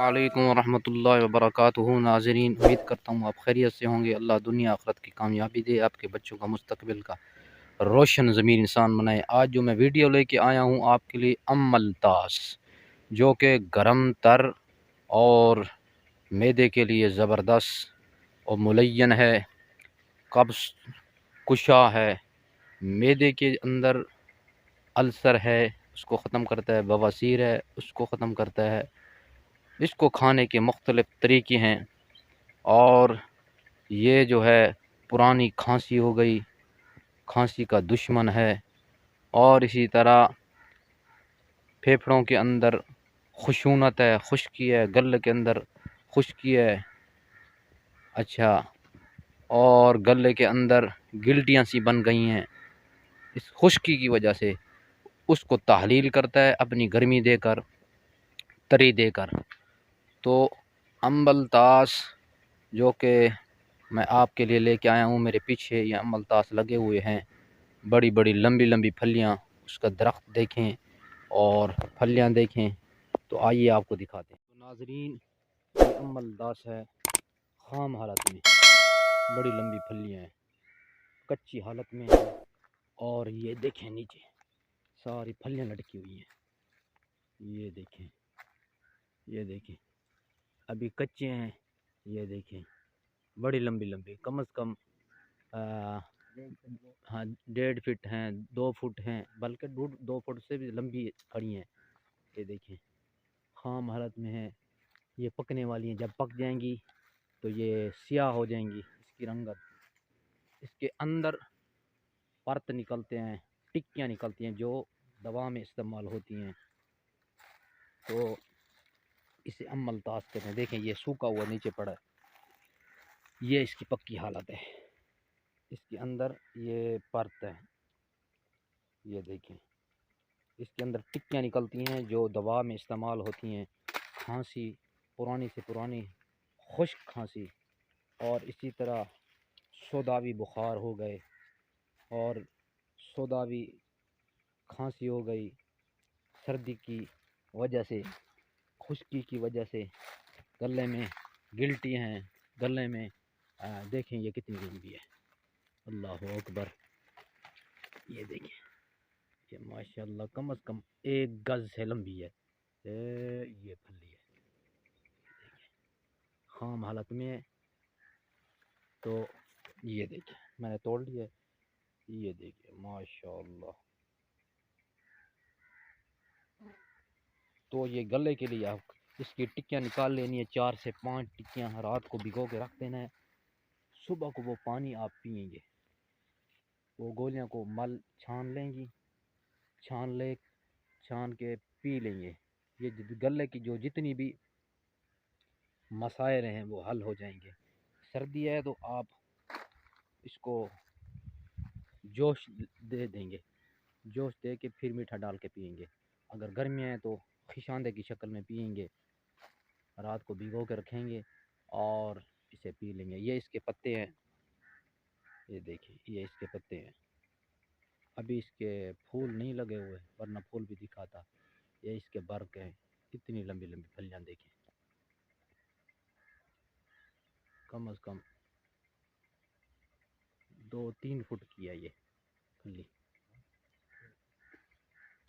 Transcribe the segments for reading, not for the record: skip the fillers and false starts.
वालेकुम रहमतुल्लाहि वबरकातुहू। नाज़रीन, उम्मीद करता हूँ आप खैरियत से होंगे। अल्लाह दुनिया आखिरत की कामयाबी दे, आपके बच्चों का मुस्तकबिल का रोशन ज़मीन इंसान बनाए। आज जो मैं वीडियो लेके आया हूँ आपके लिए अम्मलतास, जो कि गरम तर और मैदे के लिए ज़बरदस्त और मुलय्यन है, कब्ज़ कुशा है, मैदे के अंदर अल्सर है उसको ख़त्म करता है, बवासीर है उसको ख़त्म करता है। इसको खाने के मुख्तलिफ़ तरीक़े हैं। और ये जो है पुरानी खांसी हो गई, खांसी का दुश्मन है। और इसी तरह फेफड़ों के अंदर खुशूनत है, खुश्की है, गले के अंदर खुश्की है, अच्छा, और गले के अंदर गिल्टियाँ सी बन गई हैं इस खुश्की की वजह से। उसको तहलील करता है अपनी गर्मी देकर, तरी देकर। तो अम्बलतास जो कि मैं आपके लिए लेके आया हूँ, मेरे पीछे ये अम्बलतास लगे हुए हैं, बड़ी बड़ी लंबी लंबी फलियाँ। उसका दरख्त देखें और फलियाँ देखें। तो आइए आपको दिखाते हैं। तो नाजरीन, ये अम्बलतास है खाम हालत में, बड़ी लंबी फलियाँ हैं, कच्ची हालत में है। और ये देखें नीचे सारी फलियाँ लटकी हुई हैं, ये देखें, ये देखें, अभी कच्चे हैं। ये देखें बड़ी लंबी लंबी, कम से कम हाँ 1.5 फीट हैं, 2 फुट हैं, बल्कि 2 फुट से भी लंबी खड़ी हैं। ये देखें खाम हालत में है, ये पकने वाली हैं। जब पक जाएंगी तो ये सियाह हो जाएंगी, इसकी रंगत। इसके अंदर परत निकलते हैं, टिक्कियाँ निकलती हैं जो दवा में इस्तेमाल होती हैं। तो इसे अम्मलतास कहते हैं। देखें ये सूखा हुआ नीचे पड़ा है, ये इसकी पक्की हालत है। इसके अंदर ये परत है, ये देखें, इसके अंदर टिक्कियाँ निकलती हैं जो दवा में इस्तेमाल होती हैं। खांसी, पुरानी से पुरानी खुश्क खांसी, और इसी तरह सोदावी बुखार हो गए, और सोदावी खांसी हो गई सर्दी की वजह से, खुश्की की वजह से, गले में गिल्टी हैं, गले में देखें ये कितनी लंबी है, अल्लाह अकबर। ये देखें, ये माशाल्लाह कम से कम 1 गज से लंबी है। ये फली है, खाम हालत में है। तो ये देखिए मैंने तोड़ लिया, ये देखिए माशाल्लाह। तो ये गले के लिए आप इसकी टिक्कियाँ निकाल लेनी है, 4 से 5 टिक्कियाँ रात को भिगो के रख देना है। सुबह को वो पानी आप पिएंगे, वो गोलियां को मल छान लेंगी, छान के पी लेंगे। ये गले की जो जितनी भी मसाइल हैं वो हल हो जाएंगे। सर्दी है तो आप इसको जोश दे देंगे, जोश दे के फिर मीठा डाल के पिएंगे। अगर गर्मियाँ हैं तो खिशांदे की शक्ल में पिएंगे, रात को भिगो के रखेंगे और इसे पी लेंगे। ये इसके पत्ते हैं, ये देखिए ये इसके पत्ते हैं। अभी इसके फूल नहीं लगे हुए, वरना फूल भी दिखाता। ये इसके बर्क हैं, कितनी लंबी लंबी फलियाँ देखें, कम से कम 2-3 फुट की है ये फली।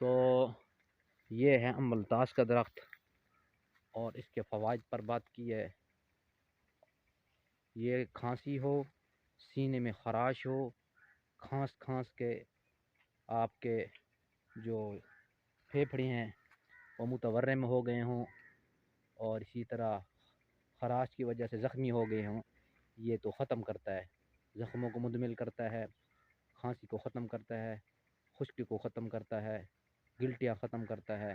तो ये है अम्बलतास का दरख्त। और इसके फ़वाइद पर बात की है, ये खांसी हो, सीने में ख़राश हो, खांस खांस के आपके जो फेफड़े हैं वो मुतवर्रम हो गए हों, और इसी तरह ख़राश की वजह से ज़ख्मी हो गए हों, ये तो ख़त्म करता है, ज़ख्मों को मुंदमिल करता है, खांसी को ख़त्म करता है, खुश्की को ख़त्म करता है, गिल्टियाँ ख़त्म करता है।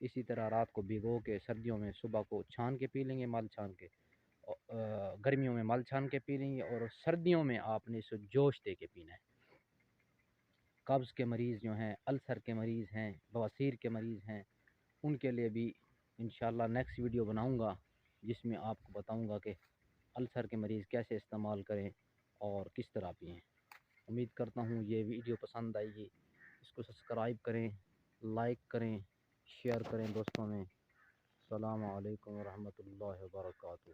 इसी तरह रात को भिगो के सर्दियों में सुबह को छान के पी लेंगे, मल छान के। गर्मियों में मल छान के पी लेंगे, और सर्दियों में आपने इसे जोश दे के पीना है। कब्ज़ के मरीज़ जो हैं, अल्सर के मरीज़ हैं, बवासीर के मरीज़ हैं, उनके लिए भी इंशाल्लाह नेक्स्ट वीडियो बनाऊंगा, जिसमें आपको बताऊंगा कि अल्सर के मरीज़ कैसे इस्तेमाल करें और किस तरह पिएँ। उम्मीद करता हूँ ये वीडियो पसंद आएगी। इसको सब्सक्राइब करें, लाइक करें, शेयर करें दोस्तों में। السلام علیکم ورحمۃ اللہ وبرکاتہ۔